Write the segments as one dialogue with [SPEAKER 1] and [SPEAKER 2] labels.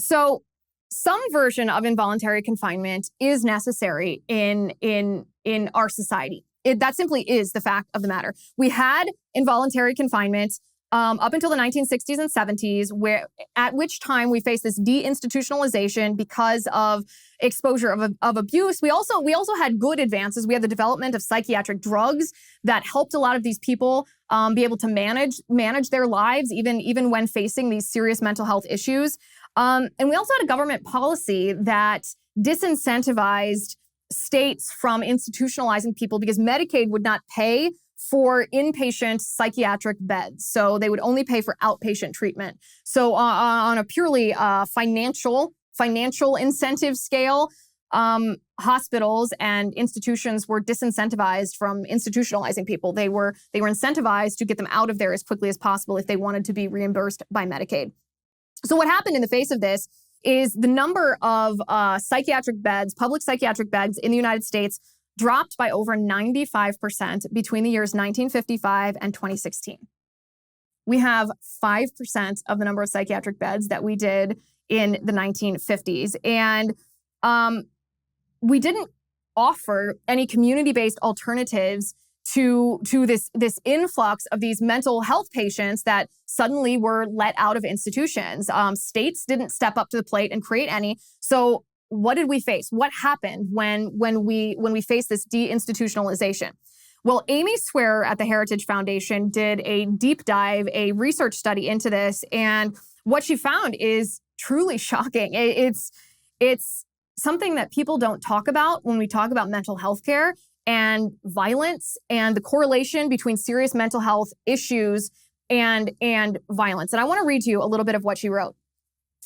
[SPEAKER 1] So some version of involuntary confinement is necessary in our society. That simply is the fact of the matter. We had involuntary confinement up until the 1960s and 70s, at which time we faced this deinstitutionalization because of exposure of abuse. We also had good advances. We had the development of psychiatric drugs that helped a lot of these people be able to manage their lives, even when facing these serious mental health issues. And we also had a government policy that disincentivized states from institutionalizing people because Medicaid would not pay for inpatient psychiatric beds. So they would only pay for outpatient treatment. So on a purely financial incentive scale, hospitals and institutions were disincentivized from institutionalizing people. They were incentivized to get them out of there as quickly as possible if they wanted to be reimbursed by Medicaid. So what happened in the face of this is the number of psychiatric beds, public psychiatric beds in the United States dropped by over 95% between the years 1955 and 2016. We have 5% of the number of psychiatric beds that we did in the 1950s. And we didn't offer any community-based alternatives to this influx of these mental health patients that suddenly were let out of institutions. States didn't step up to the plate and create any. So what did we face? What happened when we faced this deinstitutionalization? Well, Amy Swearer at the Heritage Foundation did a deep dive, a research study into this, and what she found is truly shocking. It's something that people don't talk about when we talk about mental health care and violence and the correlation between serious mental health issues and violence. And I want to read you a little bit of what she wrote.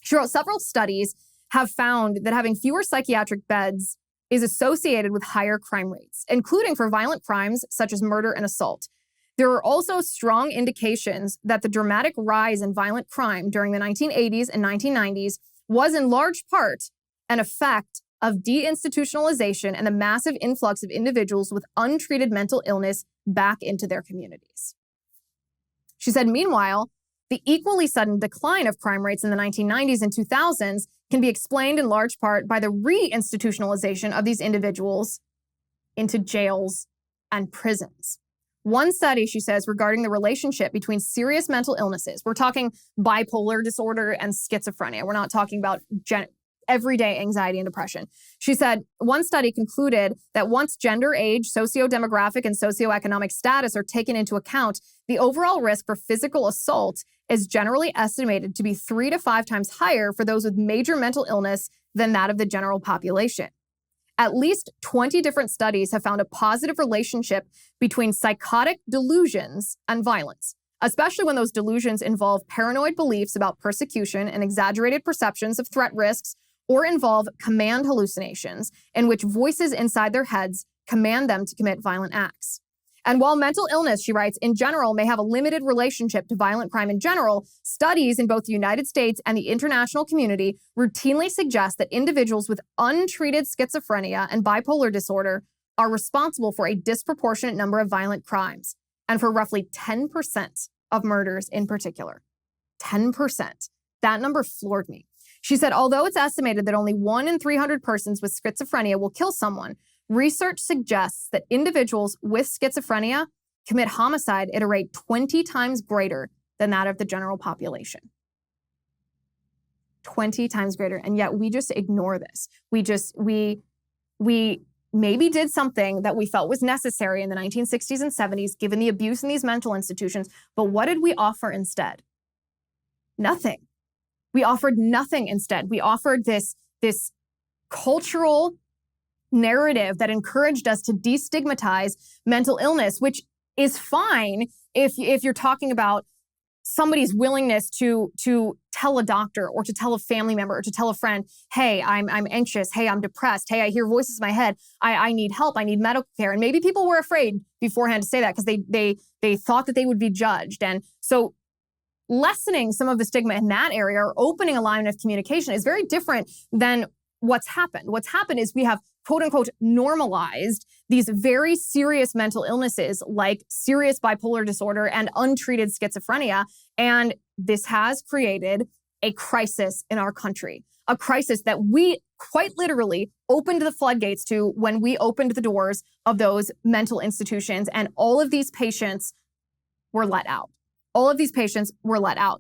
[SPEAKER 1] She wrote, several studies have found that having fewer psychiatric beds is associated with higher crime rates, including for violent crimes such as murder and assault. There are also strong indications that the dramatic rise in violent crime during the 1980s and 1990s was in large part an effect of deinstitutionalization and the massive influx of individuals with untreated mental illness back into their communities. She said, meanwhile, the equally sudden decline of crime rates in the 1990s and 2000s can be explained in large part by the reinstitutionalization of these individuals into jails and prisons. One study, she says, regarding the relationship between serious mental illnesses, we're talking bipolar disorder and schizophrenia. We're not talking about everyday anxiety and depression. She said, one study concluded that once gender, age, socio-demographic, and socioeconomic status are taken into account, the overall risk for physical assault is generally estimated to be 3 to 5 times higher for those with major mental illness than that of the general population. At least 20 different studies have found a positive relationship between psychotic delusions and violence, especially when those delusions involve paranoid beliefs about persecution and exaggerated perceptions of threat risks, or involve command hallucinations in which voices inside their heads command them to commit violent acts. And while mental illness, she writes, in general may have a limited relationship to violent crime in general, studies in both the United States and the international community routinely suggest that individuals with untreated schizophrenia and bipolar disorder are responsible for a disproportionate number of violent crimes, and for roughly 10% of murders in particular. 10%. That number floored me. She said, although it's estimated that only 1 in 300 persons with schizophrenia will kill someone, research suggests that individuals with schizophrenia commit homicide at a rate 20 times greater than that of the general population. 20 times greater. And yet we just ignore this. We maybe did something that we felt was necessary in the 1960s and 70s, given the abuse in these mental institutions. But what did we offer instead? Nothing. We offered nothing instead. We offered this cultural narrative that encouraged us to destigmatize mental illness, which is fine if you're talking about somebody's willingness to tell a doctor or to tell a family member or to tell a friend, hey, I'm anxious. Hey, I'm depressed. Hey, I hear voices in my head. I need help. I need medical care. And maybe people were afraid beforehand to say that because they thought that they would be judged. And so lessening some of the stigma in that area or opening a line of communication is very different than what's happened. What's happened is we have, quote unquote, normalized these very serious mental illnesses like serious bipolar disorder and untreated schizophrenia. And this has created a crisis in our country, a crisis that we quite literally opened the floodgates to when we opened the doors of those mental institutions, and all of these patients were let out. All of these patients were let out.